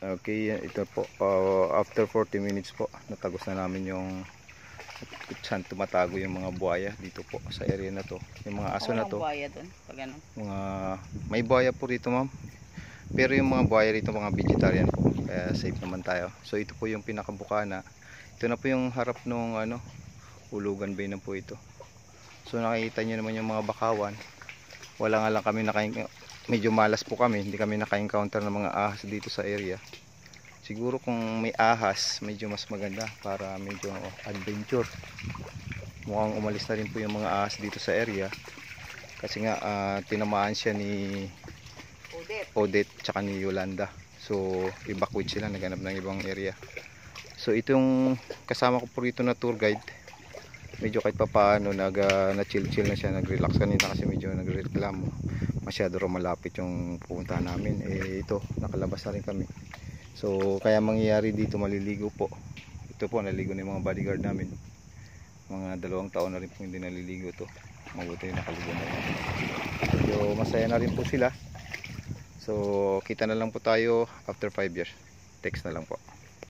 Okay, ito po, after 40 minutes po, natagos na namin yung saan tumatago yung mga buhaya dito po sa area na to. Yung mga aso na to, buhaya doon, pag ano? may buhaya po rito ma'am. Pero yung mga buhaya rito mga vegetarian po, kaya safe naman tayo. So ito po yung pinakabukana. Ito na po yung harap nung Ulugan Bay na po ito. So nakikita nyo naman yung mga bakawan. Wala nga lang kami medyo malas po kami, hindi kami naka-encounter ng mga ahas dito sa area. Siguro kung may ahas, medyo mas maganda para medyo adventure. Mukhang umalis na rin po yung mga ahas dito sa area. Kasi nga tinamaan siya ni Odette tsaka ni Yolanda. So evacuate sila, naghanap ng ibang area. So itong kasama ko po rito na tour guide, medyo kahit papaano na-chill-chill na siya, nag-relax kanina kasi medyo nagreklamo. Masyado raw malapit yung pupuntahan namin. Ito, nakalabas na rin kami. So kaya mangyayari dito, maliligo po. Ito po, naligo na yung mga bodyguard namin. Mga 2 taon na rin po hindi naliligo to. Mabuti rin nakaligo na rin. So masaya na rin po sila. So kita na lang po tayo after 5 years. Text na lang po.